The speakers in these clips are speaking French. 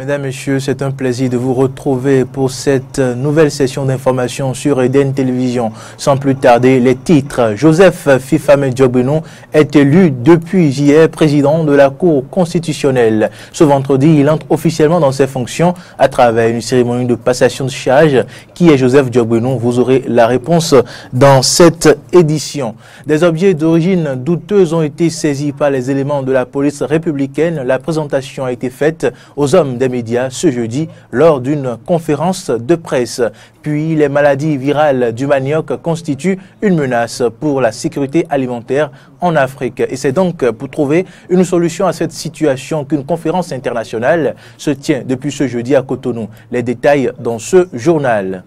Mesdames, Messieurs, c'est un plaisir de vous retrouver pour cette nouvelle session d'information sur Eden Télévision. Sans plus tarder, les titres. Joseph Fifame Diogbenou est élu depuis hier président de la Cour constitutionnelle. Ce vendredi, il entre officiellement dans ses fonctions à travers une cérémonie de passation de charge. Qui est Joseph Diogbenou? Vous aurez la réponse dans cette édition. Des objets d'origine douteuse ont été saisis par les éléments de la police républicaine. La présentation a été faite aux hommes des médias ce jeudi lors d'une conférence de presse. Puis les maladies virales du manioc constituent une menace pour la sécurité alimentaire en Afrique. Et c'est donc pour trouver une solution à cette situation qu'une conférence internationale se tient depuis ce jeudi à Cotonou. Les détails dans ce journal.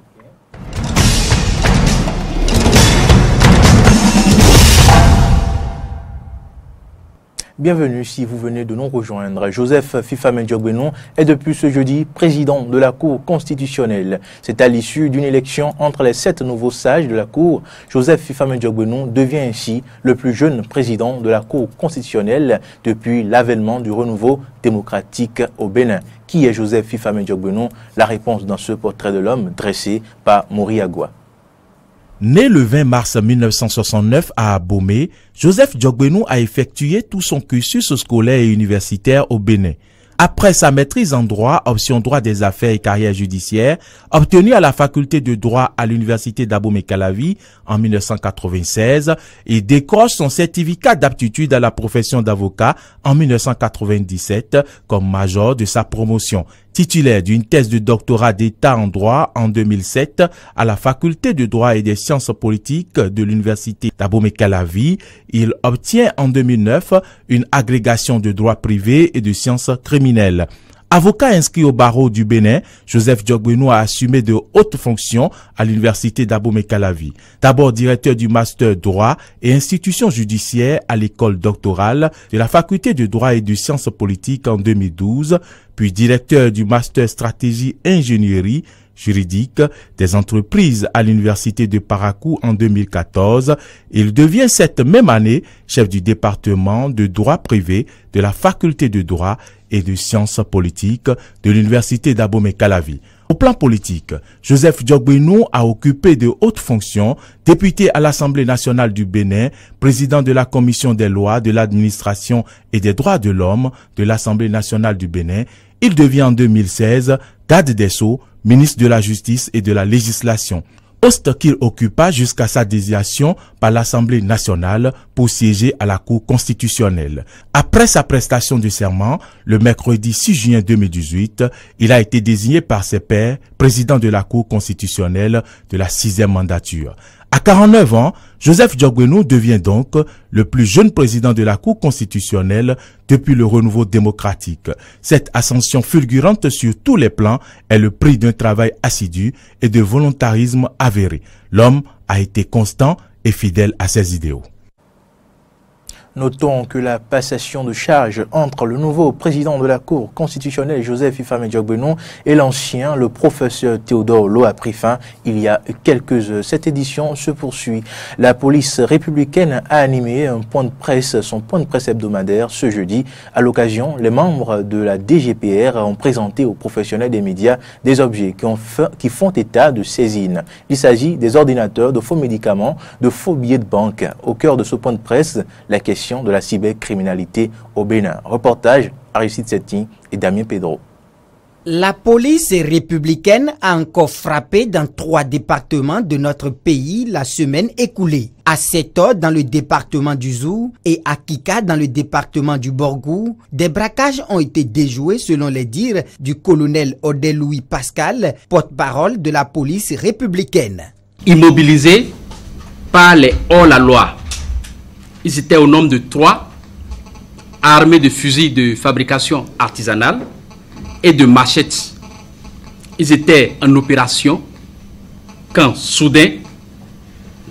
Bienvenue si vous venez de nous rejoindre. Joseph Fifame Diogbenou est depuis ce jeudi président de la Cour constitutionnelle. C'est à l'issue d'une élection entre les 7 nouveaux sages de la Cour. Joseph Fifame Diogbenou devient ainsi le plus jeune président de la Cour constitutionnelle depuis l'avènement du renouveau démocratique au Bénin. Qui est Joseph Fifame Diogbenou? La réponse dans ce portrait de l'homme dressé par Mori Agua. Né le 20 mars 1969 à Abomey, Joseph Diogbenou a effectué tout son cursus scolaire et universitaire au Bénin. Après sa maîtrise en droit, option droit des affaires et carrière judiciaire, obtenue à la faculté de droit à l'université d'Abomey-Calavi en 1996, il décroche son certificat d'aptitude à la profession d'avocat en 1997 comme major de sa promotion. Titulaire d'une thèse de doctorat d'État en droit en 2007 à la faculté de droit et des sciences politiques de l'université d'Abomey-Calavi, il obtient en 2009 une agrégation de droit privé et de sciences criminelles. Avocat inscrit au barreau du Bénin, Joseph Diogbenou a assumé de hautes fonctions à l'université d'Abomey-Calavi. D'abord directeur du master droit et institution judiciaire à l'école doctorale de la faculté de droit et de sciences politiques en 2012, puis directeur du master stratégie ingénierie juridique des entreprises à l'université de Parakou en 2014. Il devient cette même année chef du département de droit privé de la faculté de droit et de sciences politiques de l'université d'Abomey-Calavi. Au plan politique, Joseph Diogbenou a occupé de hautes fonctions, député à l'Assemblée nationale du Bénin, président de la commission des lois, de l'administration et des droits de l'homme de l'Assemblée nationale du Bénin. Il devient en 2016 garde des Sceaux, ministre de la Justice et de la Législation, poste qu'il occupa jusqu'à sa désignation par l'Assemblée nationale pour siéger à la Cour constitutionnelle. Après sa prestation de serment, le mercredi 6 juin 2018, il a été désigné par ses pairs président de la Cour constitutionnelle de la 6e mandature. À 49 ans, Joseph Diogbenou devient donc le plus jeune président de la Cour constitutionnelle depuis le renouveau démocratique. Cette ascension fulgurante sur tous les plans est le prix d'un travail assidu et de volontarisme avéré. L'homme a été constant et fidèle à ses idéaux. Notons que la passation de charge entre le nouveau président de la Cour constitutionnelle, Joseph Fifame Diogbenou, et l'ancien, le professeur Théodore Lo, a pris fin il y a quelques heures. Cette édition se poursuit. La police républicaine a animé son point de presse hebdomadaire ce jeudi. À l'occasion, les membres de la DGPR ont présenté aux professionnels des médias des objets qui font état de saisine. Il s'agit des ordinateurs, de faux médicaments, de faux billets de banque. Au cœur de ce point de presse, la question de la cybercriminalité au Bénin. Reportage Aristide Setti et Damien Pedro. La police républicaine a encore frappé dans 3 départements de notre pays la semaine écoulée. À Seto dans le département du Zou et à Kika dans le département du Borgou, des braquages ont été déjoués selon les dires du colonel Odel Louis Pascal, porte-parole de la police républicaine. Immobilisés par les hors-la-loi. Ils étaient au nombre de 3, armés de fusils de fabrication artisanale et de machettes. Ils étaient en opération quand, soudain,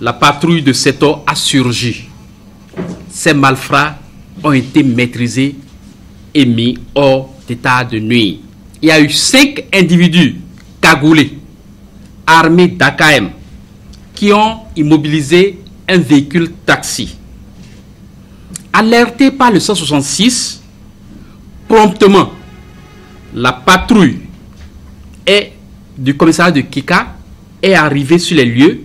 la patrouille de Seto a surgi. Ces malfrats ont été maîtrisés et mis hors d'état de nuire. Il y a eu 5 individus cagoulés, armés d'AKM, qui ont immobilisé un véhicule taxi. Alerté par le 166, promptement, la patrouille du commissariat de Kika est arrivée sur les lieux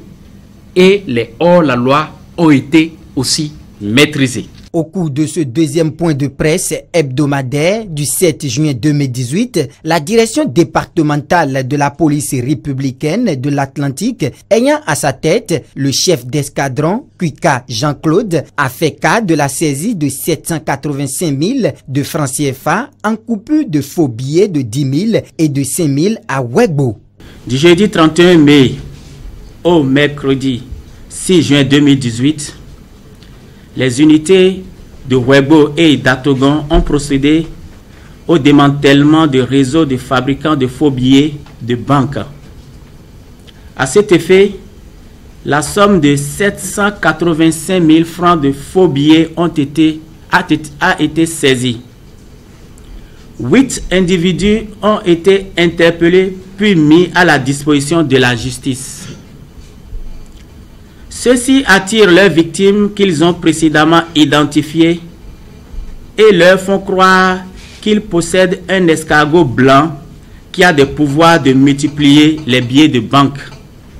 et les hors-la-loi ont été aussi maîtrisés. Au cours de ce deuxième point de presse hebdomadaire du 7 juin 2018, la direction départementale de la police républicaine de l'Atlantique, ayant à sa tête le chef d'escadron, Kwika Jean-Claude, a fait cas de la saisie de 785 000 de francs CFA en coupure de faux billets de 10 000 et de 5 000 à Wegbo. Du jeudi 31 mai au mercredi 6 juin 2018, les unités de Wegbo et d'Atogon ont procédé au démantèlement de réseaux de fabricants de faux billets de banque. À cet effet, la somme de 785 000 francs de faux billets a été saisie. 8 individus ont été interpellés puis mis à la disposition de la justice. Ceux-ci attirent leurs victimes qu'ils ont précédemment identifiées et leur font croire qu'ils possèdent un escargot blanc qui a des pouvoirs de multiplier les billets de banque.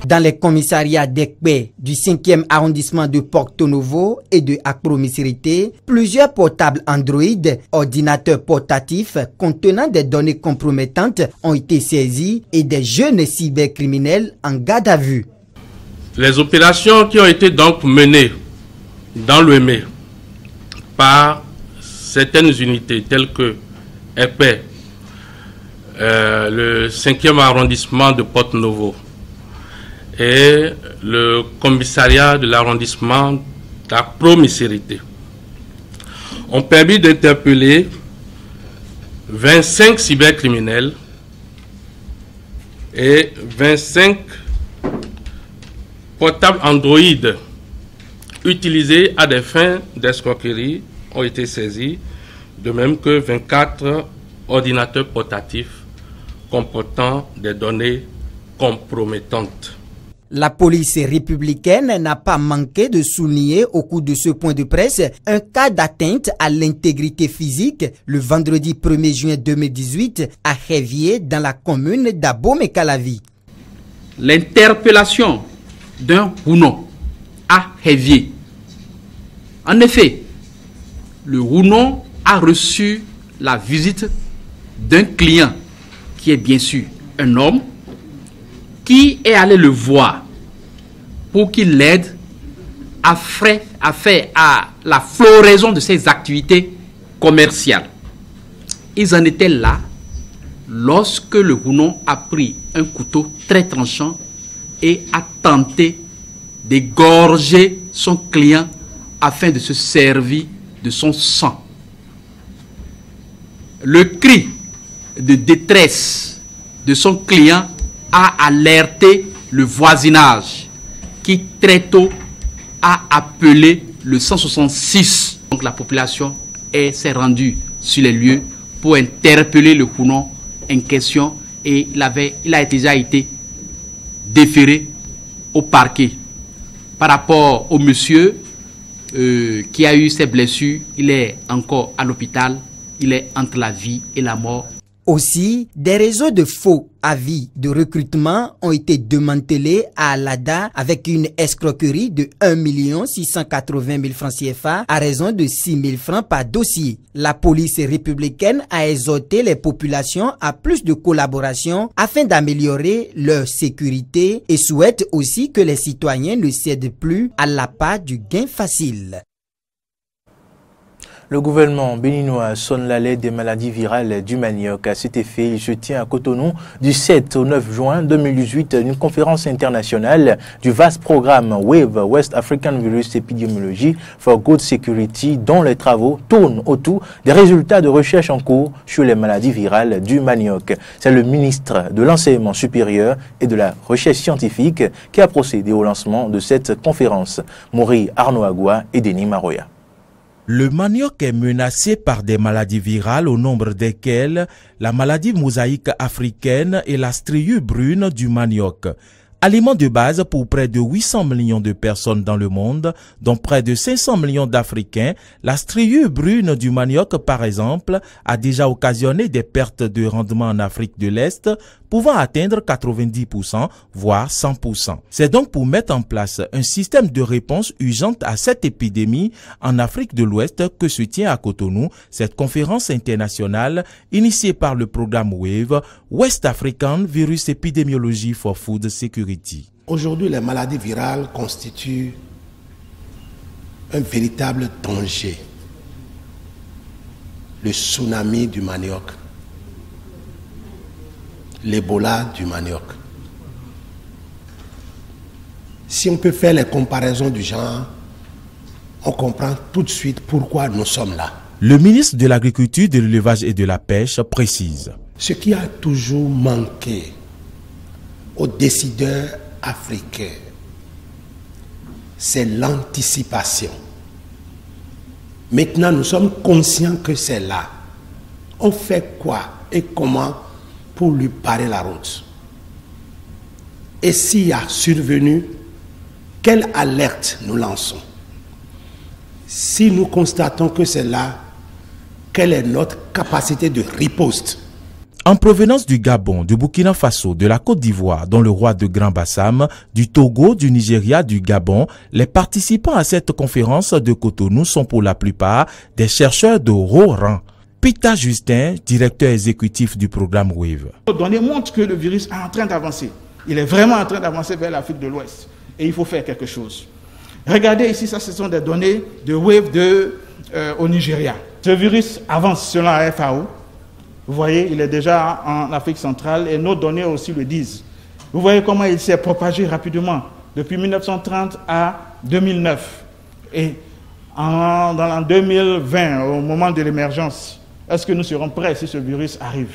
Dans les commissariats d'Ekpe du 5e arrondissement de Porto Novo et de Akro-Missirité, plusieurs portables Android, ordinateurs portatifs contenant des données compromettantes ont été saisis et des jeunes cybercriminels en garde à vue. Les opérations qui ont été donc menées dans l'OME par certaines unités telles que Ekpe, le 5e arrondissement de Porto Novo et le commissariat de l'arrondissement d'Akro-Missirité ont permis d'interpeller 25 cybercriminels et 25 portables Android utilisés à des fins d'escroquerie ont été saisis, de même que 24 ordinateurs portatifs comportant des données compromettantes. La police républicaine n'a pas manqué de souligner au cours de ce point de presse un cas d'atteinte à l'intégrité physique le vendredi 1er juin 2018 à Révier dans la commune d'Abomey-Calavi. L'interpellation d'un Rounon à Révier. En effet, le Rounon a reçu la visite d'un client qui est bien sûr un homme qui est allé le voir pour qu'il l'aide à faire à la floraison de ses activités commerciales. Ils en étaient là lorsque le Rounon a pris un couteau très tranchant et a tenté d'égorger son client afin de se servir de son sang. Le cri de détresse de son client a alerté le voisinage qui très tôt a appelé le 166. Donc la population s'est rendue sur les lieux pour interpeller le Rounon en question et il a déjà été déféré au parquet. Par rapport au monsieur qui a eu ses blessures, il est encore à l'hôpital, il est entre la vie et la mort. Aussi, des réseaux de faux avis de recrutement ont été démantelés à Alada avec une escroquerie de 1 680 000 francs CFA à raison de 6 000 francs par dossier. La police républicaine a exhorté les populations à plus de collaboration afin d'améliorer leur sécurité et souhaite aussi que les citoyens ne cèdent plus à l'appât du gain facile. Le gouvernement béninois sonne l'alerte des maladies virales du manioc. À cet effet, il se tient à Cotonou du 7 au 9 juin 2018 une conférence internationale du vaste programme WAVE, West African Virus Epidemiology for Good Security, dont les travaux tournent autour des résultats de recherche en cours sur les maladies virales du manioc. C'est le ministre de l'Enseignement supérieur et de la Recherche scientifique qui a procédé au lancement de cette conférence. Mori Arnoagua et Denis Maroya. Le manioc est menacé par des maladies virales au nombre desquelles la maladie mosaïque africaine et la striure brune du manioc. Aliment de base pour près de 800 millions de personnes dans le monde, dont près de 500 millions d'Africains, la striure brune du manioc, par exemple, a déjà occasionné des pertes de rendement en Afrique de l'Est, pouvant atteindre 90%, voire 100%. C'est donc pour mettre en place un système de réponse urgente à cette épidémie en Afrique de l'Ouest que se tient à Cotonou cette conférence internationale initiée par le programme WAVE, West African Virus Epidemiology for Food Security. Aujourd'hui, les maladies virales constituent un véritable danger. Le tsunami du manioc, l'Ebola du manioc. Si on peut faire les comparaisons du genre, on comprend tout de suite pourquoi nous sommes là. Le ministre de l'Agriculture, de l'Élevage et de la Pêche précise. Ce qui a toujours manqué aux décideurs africains, c'est l'anticipation. Maintenant, nous sommes conscients que c'est là. On fait quoi et comment pour lui parer la route? Et s'il y a survenu, quelle alerte nous lançons? Si nous constatons que c'est là, quelle est notre capacité de riposte? En provenance du Gabon, du Burkina Faso, de la Côte d'Ivoire, dont le roi de Grand-Bassam, du Togo, du Nigeria, du Gabon, les participants à cette conférence de Cotonou sont pour la plupart des chercheurs de haut rang. Peter Justin, directeur exécutif du programme WAVE. Les données montrent que le virus est en train d'avancer. Il est vraiment en train d'avancer vers l'Afrique de l'Ouest. Et il faut faire quelque chose. Regardez ici, ça ce sont des données de WAVE au Nigeria. Ce virus avance selon la FAO. Vous voyez, il est déjà en Afrique centrale et nos données aussi le disent. Vous voyez comment il s'est propagé rapidement depuis 1930 à 2009. Et en 2020, au moment de l'émergence, est-ce que nous serons prêts si ce virus arrive?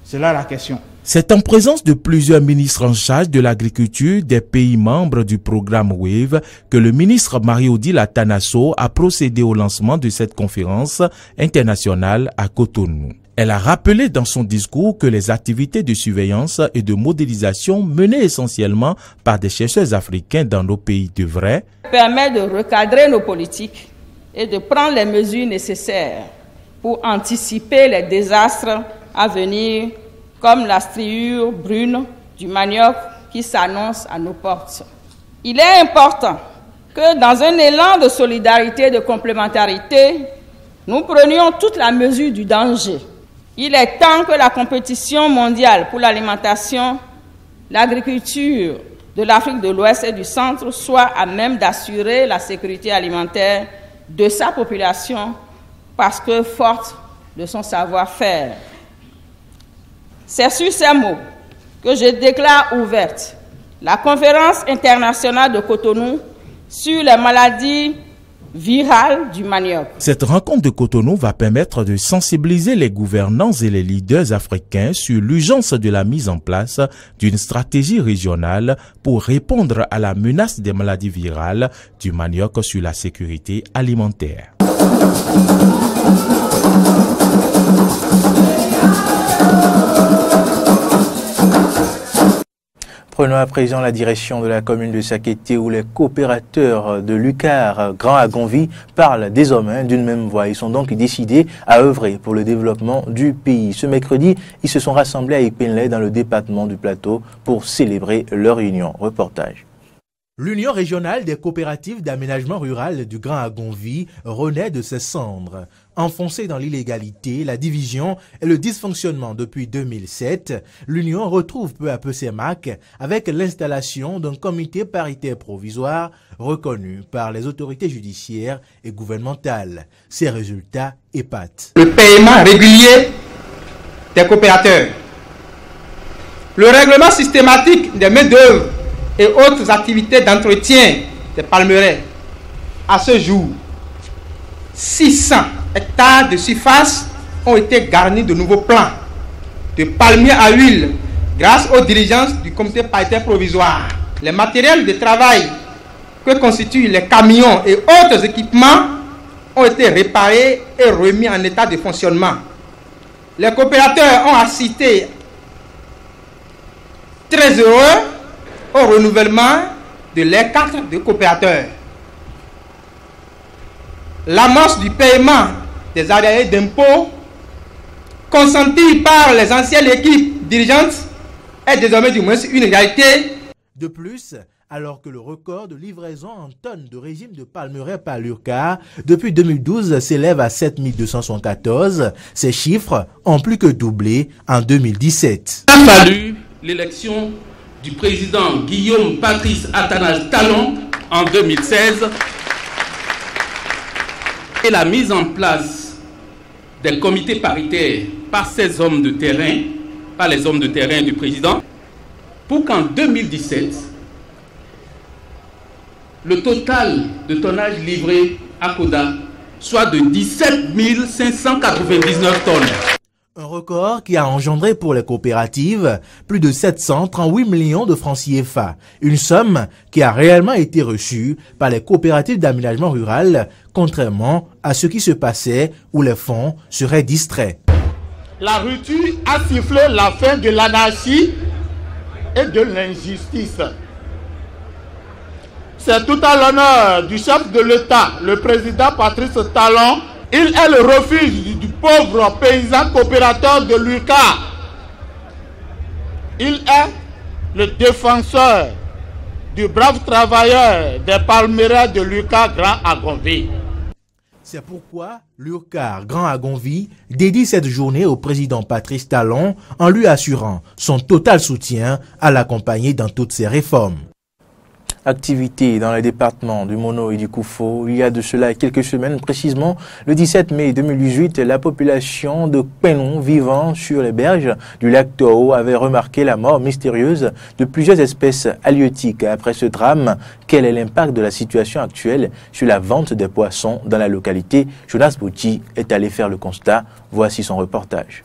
C'est là la question. C'est en présence de plusieurs ministres en charge de l'agriculture des pays membres du programme WAVE que le ministre Marie-Odile Atanasso a procédé au lancement de cette conférence internationale à Cotonou. Elle a rappelé dans son discours que les activités de surveillance et de modélisation menées essentiellement par des chercheurs africains dans nos pays devraient permettre de recadrer nos politiques et de prendre les mesures nécessaires pour anticiper les désastres à venir, comme la striure brune du manioc qui s'annonce à nos portes. Il est important que dans un élan de solidarité et de complémentarité, nous prenions toute la mesure du danger. Il est temps que la compétition mondiale pour l'alimentation, l'agriculture de l'Afrique de l'Ouest et du Centre soit à même d'assurer la sécurité alimentaire de sa population parce que forte de son savoir-faire. C'est sur ces mots que je déclare ouverte la conférence internationale de Cotonou sur les maladies virale du manioc. Cette rencontre de Cotonou va permettre de sensibiliser les gouvernants et les leaders africains sur l'urgence de la mise en place d'une stratégie régionale pour répondre à la menace des maladies virales du manioc sur la sécurité alimentaire. Prenons à présent la direction de la commune de Sakété où les coopérateurs de Lucar, Grand Agonvi, parlent désormais d'une même voix. Ils sont donc décidés à œuvrer pour le développement du pays. Ce mercredi, ils se sont rassemblés à Ipinlay dans le département du Plateau pour célébrer leur union. Reportage. L'Union régionale des coopératives d'aménagement rural du Grand Agonvi renaît de ses cendres. Enfoncée dans l'illégalité, la division et le dysfonctionnement depuis 2007, l'Union retrouve peu à peu ses marques avec l'installation d'un comité paritaire provisoire reconnu par les autorités judiciaires et gouvernementales. Ces résultats épatent. Le paiement régulier des coopérateurs, le règlement systématique des main-d'œuvre et autres activités d'entretien des palmeraies. À ce jour, 600 hectares de surface ont été garnis de nouveaux plants de palmiers à huile grâce aux diligences du comité paritaire provisoire. Les matériels de travail que constituent les camions et autres équipements ont été réparés et remis en état de fonctionnement. Les coopérateurs ont assisté très heureux au renouvellement de les cartes de coopérateurs. L'amorce du paiement des arriérés d'impôts consentis par les anciennes équipes dirigeantes est désormais du moins une réalité. De plus, alors que le record de livraison en tonnes de régime de palmeraie par l'URCAR depuis 2012 s'élève à 7214, ces chiffres ont plus que doublé en 2017. Il a fallu l'élection du président Guillaume Patrice Athanase Talon en 2016 et la mise en place des comités paritaires par ces hommes de terrain, par les hommes de terrain du président, pour qu'en 2017, le total de tonnage livré à Koda soit de 17 599 tonnes. Un record qui a engendré pour les coopératives plus de 738 millions de francs CFA. Une somme qui a réellement été reçue par les coopératives d'aménagement rural, contrairement à ce qui se passait où les fonds seraient distraits. La rupture a sifflé la fin de l'anarchie et de l'injustice. C'est tout à l'honneur du chef de l'État, le président Patrice Talon. Il est le refuge du pauvre paysan coopérateur de l'URCAR. Il est le défenseur du brave travailleur des palmeraie de l'URCAR Grand Agonvi. C'est pourquoi l'URCAR Grand Agonvi dédie cette journée au président Patrice Talon en lui assurant son total soutien à l'accompagner dans toutes ses réformes. Activité dans les départements du Mono et du Koufo. Il y a de cela quelques semaines, précisément le 17 mai 2018, la population de Kpenon vivant sur les berges du lac Toho avait remarqué la mort mystérieuse de plusieurs espèces halieutiques. Après ce drame, quel est l'impact de la situation actuelle sur la vente des poissons dans la localité? Jonas Bouti est allé faire le constat. Voici son reportage.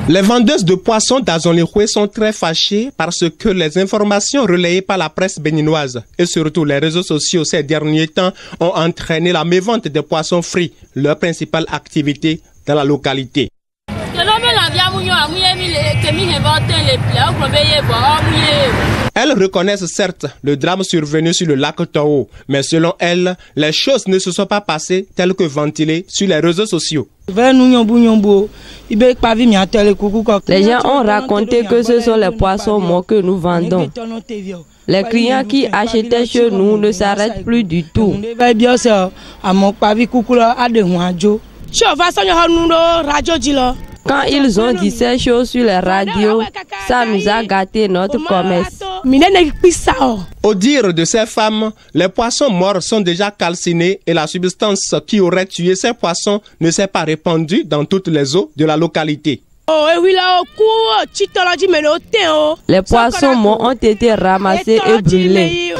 Les vendeuses de poissons d'Azonlihoué sont très fâchées parce que les informations relayées par la presse béninoise et surtout les réseaux sociaux ces derniers temps ont entraîné la mévente des poissons frits, leur principale activité dans la localité. Elles reconnaissent certes le drame survenu sur le lac Toho, mais selon elles, les choses ne se sont pas passées telles que ventilées sur les réseaux sociaux. Les gens ont raconté que ce sont les poissons morts que nous vendons. Les clients qui achetaient chez nous ne s'arrêtent plus du tout. Quand ils ont dit ces choses sur les radios, ça nous a gâté notre commerce. Au dire de ces femmes, les poissons morts sont déjà calcinés et la substance qui aurait tué ces poissons ne s'est pas répandue dans toutes les eaux de la localité. Les poissons morts ont été ramassés et brûlés.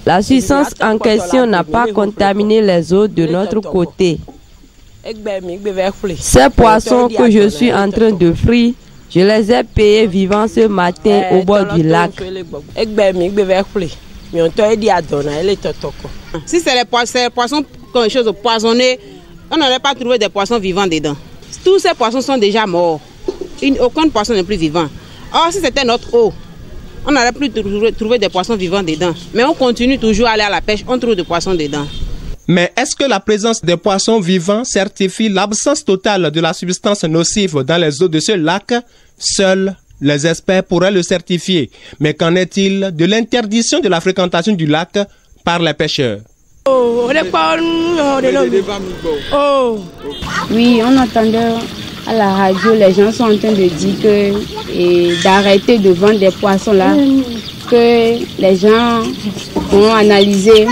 La substance en question n'a pas contaminé les eaux de notre côté. Ces poissons que je suis en train de frire, je les ai payés vivants ce matin au bord du lac. Si c'est les poissons, quelque chose de poisonné, on n'aurait pas trouvé des poissons vivants dedans. Tous ces poissons sont déjà morts. Aucun poisson n'est plus vivant. Or, si c'était notre eau, on n'aurait plus trouvé des poissons vivants dedans. Mais on continue toujours à aller à la pêche, on trouve des poissons dedans. Mais est-ce que la présence des poissons vivants certifie l'absence totale de la substance nocive dans les eaux de ce lac? Seuls les experts pourraient le certifier. Mais qu'en est-il de l'interdiction de la fréquentation du lac par les pêcheurs? Oui, on entendait à la radio, les gens sont en train de dire d'arrêter de vendre des poissons là, que les gens vont analyser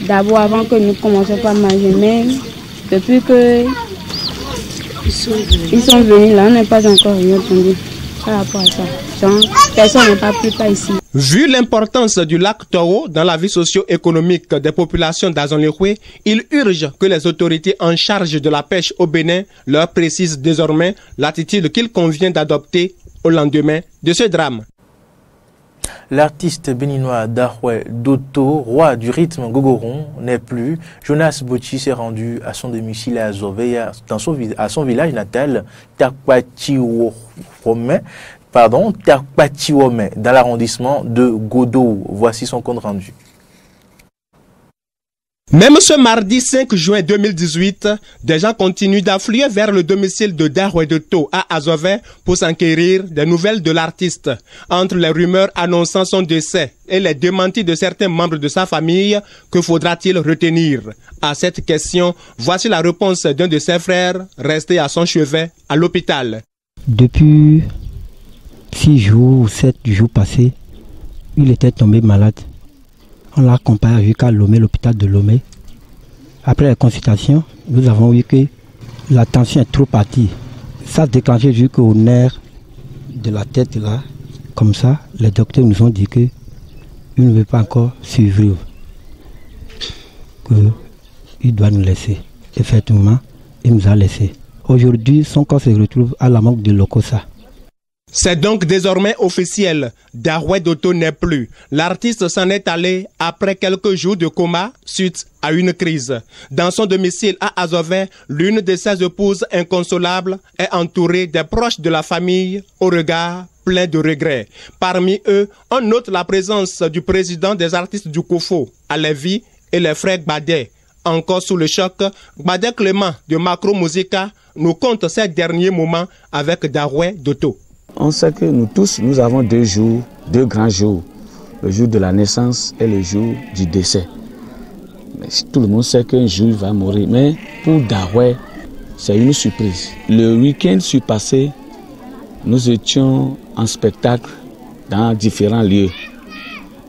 d'abord avant que nous commencions par manger. Mais depuis que ils sont venus là, on n'est pas encore rien entendu par rapport à ça. Donc, personne n'est pas pris par ici. Vu l'importance du lac Toho dans la vie socio-économique des populations d'Azonlihoué, il urge que les autorités en charge de la pêche au Bénin leur précisent désormais l'attitude qu'il convient d'adopter au lendemain de ce drame. L'artiste béninois Darweh Doto, roi du rythme gogoron, n'est plus. Jonas Bochi s'est rendu à son domicile à Azoveya, à son village natal, Takpachiwome, dans l'arrondissement de Godo. Voici son compte rendu. Même ce mardi 5 juin 2018, des gens continuent d'affluer vers le domicile de Darweh Doto à Azové pour s'enquérir des nouvelles de l'artiste. Entre les rumeurs annonçant son décès et les démentis de certains membres de sa famille, que faudra-t-il retenir? À cette question, voici la réponse d'un de ses frères resté à son chevet à l'hôpital. Depuis 6 jours ou 7 jours passés, il était tombé malade. On l'a accompagné jusqu'à Lomé, l'hôpital de Lomé. Après la consultation, nous avons vu que la tension est trop partie. Ça se déclenchait jusqu'au nerf de la tête là. Comme ça, les docteurs nous ont dit qu'il ne veut pas encore survivre. Qu'il doit nous laisser. Effectivement, il nous a laissé. Aujourd'hui, son corps se retrouve à la morgue de Lokossa. C'est donc désormais officiel. Darweh Doto n'est plus. L'artiste s'en est allé après quelques jours de coma suite à une crise. Dans son domicile à Azové, l'une de ses épouses inconsolables est entourée des proches de la famille au regard plein de regrets. Parmi eux, on note la présence du président des artistes du Kofo, Alevi, et les frères Gbadé. Encore sous le choc, Gbadé Clément de Macro Musica nous conte ses derniers moments avec Darweh Doto. On sait que nous tous, nous avons 2 jours, 2 grands jours. Le jour de la naissance et le jour du décès. Mais tout le monde sait qu'un jour il va mourir. Mais pour Darweh, c'est une surprise. Le week-end surpassé, nous étions en spectacle dans différents lieux.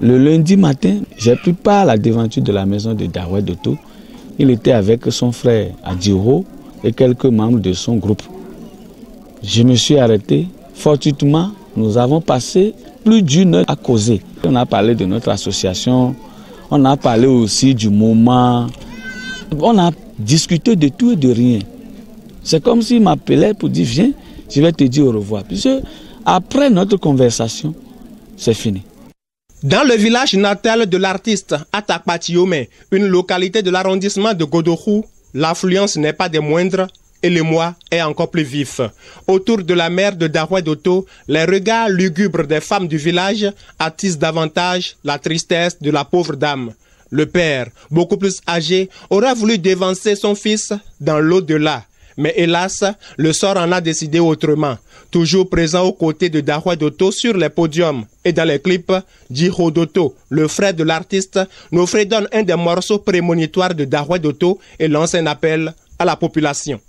Le lundi matin, j'ai pris part à la devanture de la maison de Darweh Doto. Il était avec son frère Adjiro et quelques membres de son groupe. Je me suis arrêté. Fortuitement, nous avons passé plus d'1 heure à causer. On a parlé de notre association, on a parlé aussi du moment, on a discuté de tout et de rien. C'est comme s'il m'appelait pour dire viens, je vais te dire au revoir. Puisque après notre conversation, c'est fini. Dans le village natal de l'artiste, à Takpachiwome, une localité de l'arrondissement de Godohou, l'affluence n'est pas des moindres. Et le mois est encore plus vif. Autour de la mère de Darweh Doto, les regards lugubres des femmes du village attisent davantage la tristesse de la pauvre dame. Le père, beaucoup plus âgé, aurait voulu dévancer son fils dans l'au-delà. Mais hélas, le sort en a décidé autrement. Toujours présent aux côtés de Darweh Doto sur les podiums et dans les clips, Djiro Doto, le frère de l'artiste, nous fredonne un des morceaux prémonitoires de Darweh Doto et lance un appel à la population.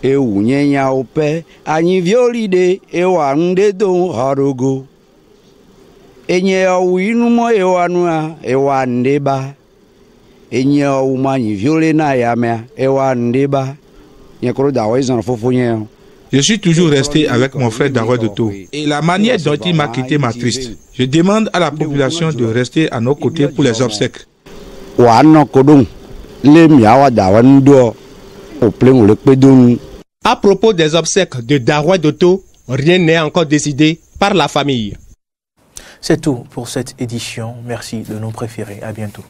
Nyenya ope anyi violide ewa ndedo harogo enye inu mo ewanua ewa ndeba enye umanyi violena yamea ewa ndeba nyekoro Darweh zan fofonye. Je suis toujours resté avec mon frère Darweh Doto et la manière dont il m'a quitté m'attriste. Je demande à la population de rester à nos côtés pour les obsèques. Wa no kodon le miawa Darweh ndo o plein le pedon. À propos des obsèques de Darweh Doto, rien n'est encore décidé par la famille. C'est tout pour cette édition. Merci de nous préférer. À bientôt.